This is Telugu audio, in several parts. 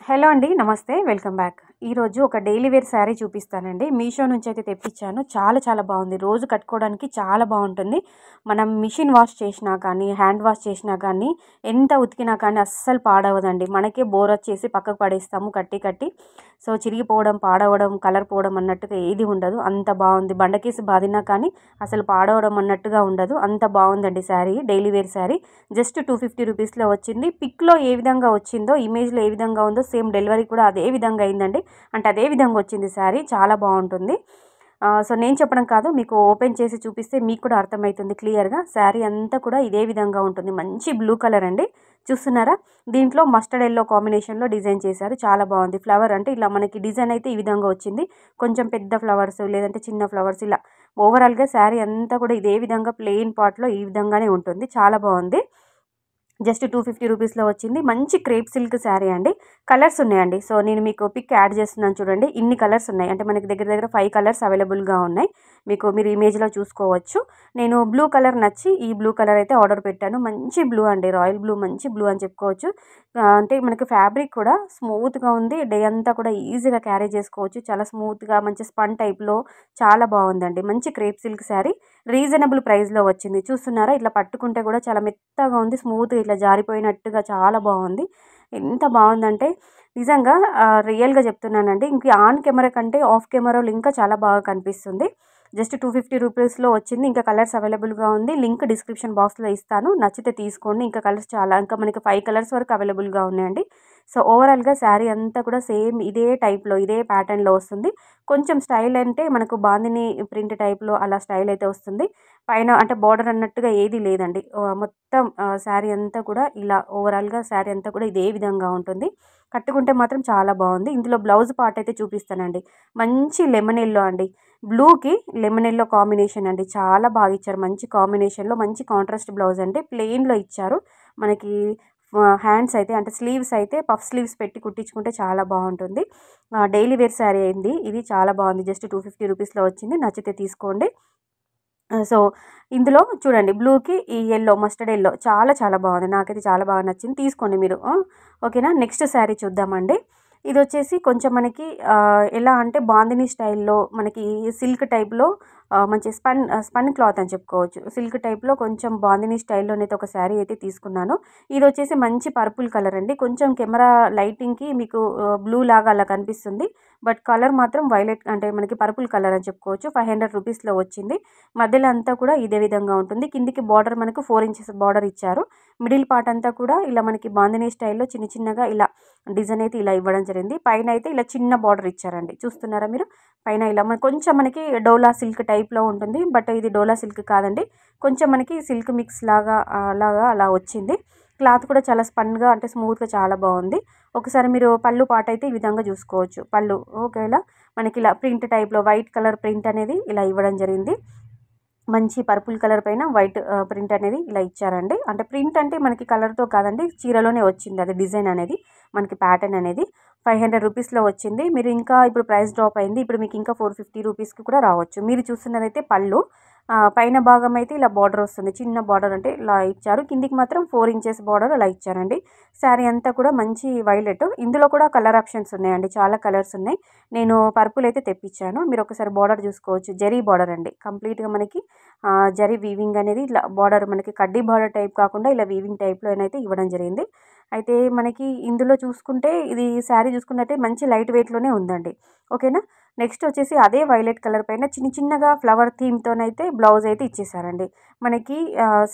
హలో అండి, నమస్తే, వెల్కమ్ బ్యాక్. ఈరోజు ఒక డైలీ వేర్ శారీ చూపిస్తానండి. మీషో నుంచి అయితే తెప్పించాను. చాలా బాగుంది. రోజు కట్టుకోవడానికి చాలా బాగుంటుంది. మనం మిషన్ వాష్ చేసినా కానీ, హ్యాండ్ వాష్ చేసినా కానీ, ఎంత ఉతికినా కానీ అస్సలు పాడవదండి. మనకే బోర్ వచ్చేసి పక్కకు పడేస్తాము కట్టి. సో చిరిగిపోవడం, పాడవడం, కలర్ పోవడం అన్నట్టుగా ఏది ఉండదు. అంత బాగుంది. బండకేసి బాదినా కానీ అసలు పాడవడం అన్నట్టుగా ఉండదు. అంత బాగుందండి sari. Daily wear sari just 250 రూపీస్లో వచ్చింది. పిక్లో ఏ విధంగా వచ్చిందో, ఇమేజ్లో ఏ విధంగా ఉందో సేమ్ డెలివరీ కూడా అదే విధంగా అయిందండి. అంటే అదే విధంగా వచ్చింది శారీ. చాలా బాగుంటుంది. సో నేను చెప్పడం కాదు, మీకు ఓపెన్ చేసి చూపిస్తే మీకు కూడా అర్థమవుతుంది క్లియర్గా. శారీ అంతా కూడా ఇదే విధంగా ఉంటుంది. మంచి బ్లూ కలర్ అండి. చూస్తున్నారా? దీంట్లో మస్టర్డ్ ఎల్లో కాంబినేషన్లో డిజైన్ చేశారు. చాలా బాగుంది. ఫ్లవర్ అంటే ఇలా మనకి డిజైన్ అయితే ఈ విధంగా వచ్చింది. కొంచెం పెద్ద ఫ్లవర్స్ లేదంటే చిన్న ఫ్లవర్స్ ఇలా ఓవరాల్గా శారీ అంతా కూడా ఇదే విధంగా ప్లెయిన్ పార్ట్లో ఈ విధంగానే ఉంటుంది. చాలా బాగుంది. జస్ట్ 250 రూపీస్లో వచ్చింది. మంచి క్రేప్ సిల్క్ శారీ అండి. కలర్స్ ఉన్నాయండి. సో నేను మీకు పిక్ యాడ్ చేస్తున్నాను చూడండి. ఇన్ని కలర్స్ ఉన్నాయి. అంటే మనకి దగ్గర 5 కలర్స్ అవైలబుల్గా ఉన్నాయి. మీరు ఇమేజ్లో చూసుకోవచ్చు. నేను బ్లూ కలర్ నచ్చి ఈ బ్లూ కలర్ అయితే ఆర్డర్ పెట్టాను. మంచి బ్లూ అండి, రాయల్ బ్లూ, మంచి బ్లూ అని చెప్పుకోవచ్చు. అంటే మనకి ఫ్యాబ్రిక్ కూడా స్మూత్గా ఉంది. డే అంతా కూడా ఈజీగా క్యారీ చేసుకోవచ్చు. చాలా స్మూత్గా మంచి స్పన్ టైప్లో చాలా బాగుందండి. మంచి క్రేప్ సిల్క్ శారీ రీజనబుల్ ప్రైస్లో వచ్చింది. చూస్తున్నారా? ఇట్లా పట్టుకుంటే కూడా చాలా మెత్తగా ఉంది. స్మూత్గా ఇట్లా జారిపోయినట్టుగా చాలా బాగుంది. ఎంత బాగుందంటే నిజంగా రియల్గా చెప్తున్నానండి. ఇంక ఆన్ కెమెరా కంటే ఆఫ్ కెమెరాలో ఇంకా చాలా బాగా కనిపిస్తుంది. జస్ట్ 250 రూపీస్లో వచ్చింది. ఇంకా కలర్స్ అవైలబుల్గా ఉంది. లింక్ డిస్క్రిప్షన్ బాక్స్లో ఇస్తాను. నచ్చితే తీసుకోండి. ఇంకా కలర్స్ ఇంకా మనకి 5 కలర్స్ వరకు అవైలబుల్గా ఉన్నాయండి. సో ఓవరాల్గా శారీ అంతా కూడా సేమ్ ఇదే టైప్లో, ఇదే ప్యాటర్న్లో వస్తుంది. కొంచెం స్టైల్ అంటే మనకు బాందిని ప్రింట్ టైప్లో అలా స్టైల్ అయితే వస్తుంది. పైన అంటే బార్డర్ అన్నట్టుగా ఏది లేదండి. మొత్తం శారీ అంతా కూడా ఇలా ఓవరాల్గా శారీ అంతా కూడా ఇదే విధంగా ఉంటుంది. కట్టుకుంటే మాత్రం చాలా బాగుంది. ఇందులో బ్లౌజ్ పార్ట్ అయితే చూపిస్తానండి. మంచి లెమన్ ఎల్లో అండి. బ్లూకి లెమన్ ఎల్లో కాంబినేషన్ అండి. చాలా బాగా ఇచ్చారు. మంచి కాంబినేషన్లో మంచి కాంట్రాస్ట్ బ్లౌజ్ అంటే ప్లెయిన్లో ఇచ్చారు. మనకి హ్యాండ్స్ అయితే అంటే స్లీవ్స్ అయితే పఫ్ స్లీవ్స్ పెట్టి కుట్టించుకుంటే చాలా బాగుంటుంది. డైలీ వేర్ శారీ అయింది. ఇది చాలా బాగుంది. జస్ట్ 250 రూపీస్లో వచ్చింది. నచ్చితే తీసుకోండి. సో ఇందులో చూడండి, బ్లూకి ఈ ఎల్లో, మస్టర్డ్ ఎల్లో చాలా బాగుంది. నాకైతే చాలా బాగా నచ్చింది. తీసుకోండి మీరు. ఓకేనా? నెక్స్ట్ శారీ చూద్దామండి. ఇది వచ్చేసి కొంచెం మనకి ఎలా అంటే బాందిని స్టైల్లో మనకి సిల్క్ టైప్లో మంచి స్పన్ క్లాత్ అని చెప్పుకోవచ్చు. సిల్క్ టైప్లో కొంచెం బాందిని స్టైల్లోనైతే ఒక శారీ అయితే తీసుకున్నాను. ఇది వచ్చేసి మంచి పర్పుల్ కలర్ అండి. కొంచెం కెమెరా లైటింగ్కి మీకు బ్లూ లాగా అలా కనిపిస్తుంది. బట్ కలర్ మాత్రం వైలెట్ అంటే మనకి పర్పుల్ కలర్ అని చెప్పుకోవచ్చు. 500 రూపీస్లో వచ్చింది. మధ్యలో అంతా కూడా ఇదే విధంగా ఉంటుంది. కిందికి బార్డర్ మనకు 4 ఇంచెస్ బార్డర్ ఇచ్చారు. మిడిల్ పార్ట్ అంతా కూడా ఇలా మనకి బాందిని స్టైల్లో చిన్నగా ఇలా డిజైన్ అయితే ఇలా ఇవ్వడం జరిగింది. పైన అయితే ఇలా చిన్న బార్డర్ ఇచ్చారండి. చూస్తున్నారా మీరు? పైన ఇలా కొంచెం మనకి డోలా సిల్క్ టైప్లో ఉంటుంది. బట్ ఇది డోలా సిల్క్ కాదండి. కొంచెం మనకి సిల్క్ మిక్స్ లాగా అలా వచ్చింది. క్లాత్ కూడా చాలా స్పన్గా అంటే స్మూత్గా చాలా బాగుంది. ఒకసారి మీరు పళ్ళు పాట అయితే ఈ విధంగా చూసుకోవచ్చు. పళ్ళు ఓకేలా మనకి ఇలా ప్రింట్ టైప్లో వైట్ కలర్ ప్రింట్ అనేది ఇలా ఇవ్వడం జరిగింది. మంచి పర్పుల్ కలర్ పైన వైట్ ప్రింట్ అనేది ఇలా ఇచ్చారండి. అంటే ప్రింట్ అంటే మనకి కలర్తో కాదండి, చీరలోనే వచ్చింది అది డిజైన్ అనేది, మనకి ప్యాటర్న్ అనేది. 500 రూపీస్లో వచ్చింది. మీరు ఇంకా ఇప్పుడు ప్రైస్ డ్రాప్ అయింది. ఇప్పుడు మీకు ఇంకా 450 రూపీస్కి కూడా రావచ్చు. మీరు చూస్తున్నదైతే పళ్ళు. పైన భాగం అయితే ఇలా బార్డర్ వస్తుంది. చిన్న బార్డర్ అంటే ఇలా ఇచ్చారు. కిందికి మాత్రం 4 ఇంచెస్ బార్డర్ అలా ఇచ్చారండి. శారీ అంతా కూడా మంచి వైలెట్. ఇందులో కూడా కలర్ ఆప్షన్స్ ఉన్నాయండి. చాలా కలర్స్ ఉన్నాయి. నేను పర్పుల్ అయితే తెప్పించాను. మీరు ఒకసారి బార్డర్ చూసుకోవచ్చు. జరీ బార్డర్ అండి. కంప్లీట్గా మనకి జరీ వీవింగ్ అనేది ఇలా బార్డర్ మనకి కడ్డీ బార్డర్ టైప్ కాకుండా ఇలా వీవింగ్ టైప్లో అయితే ఇవ్వడం జరిగింది. అయితే మనకి ఇందులో చూసుకుంటే ఇది శారీ చూసుకున్నట్టే మంచి లైట్ వెయిట్లోనే ఉందండి. ఓకేనా? నెక్స్ట్ వచ్చేసి అదే వైలెట్ కలర్ పైన చిన్నగా ఫ్లవర్ థీమ్తోనైతే బ్లౌజ్ అయితే ఇచ్చేసారండి. మనకి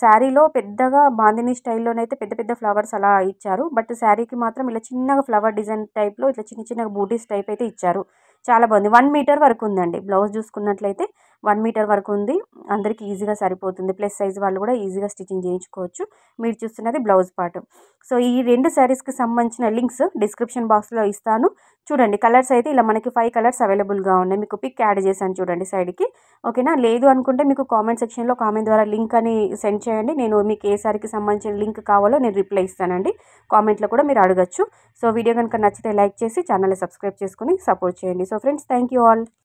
శారీలో పెద్దగా బాందిని స్టైల్లోనైతే పెద్ద ఫ్లవర్స్ అలా ఇచ్చారు. బట్ శారీకి మాత్రం ఇలా చిన్నగా ఫ్లవర్ డిజైన్ టైప్లో ఇట్లా చిన్న బూటీస్ టైప్ అయితే ఇచ్చారు. చాలా బాగుంది. 1 మీటర్ వరకు ఉందండి. బ్లౌజ్ చూసుకున్నట్లయితే 1 మీటర్ వరకు ఉంది. అందరికి ఈజీగా సరిపోతుంది. ప్లస్ సైజ్ వాళ్ళు కూడా ఈజీగా స్టిచ్చింగ్ చేయించుకోవచ్చు. మీరు చూస్తున్నది బ్లౌజ్ పార్ట్. సో ఈ 2 శారీస్కి సంబంధించిన లింక్స్ డిస్క్రిప్షన్ బాక్స్లో ఇస్తాను. చూడండి, కలర్స్ అయితే ఇలా మనకి 5 కలర్స్ అవైలబుల్గా ఉన్నాయి. మీకు పిక్ యాడ్ చేశాను చూడండి సైడ్కి. ఓకేనా? లేదు అనుకుంటే మీకు కామెంట్ సెక్షన్లో కామెంట్ ద్వారా లింక్ అని సెండ్ చేయండి. నేను మీకు ఏ శారీకి సంబంధించిన లింక్ కావాలో నేను రిప్లై ఇస్తానండి. కామెంట్లో కూడా మీరు అడగచ్చు. సో వీడియో కనుక నచ్చితే లైక్ చేసి ఛానల్ని సబ్స్క్రైబ్ చేసుకుని సపోర్ట్ చేయండి. So friends, thank you all.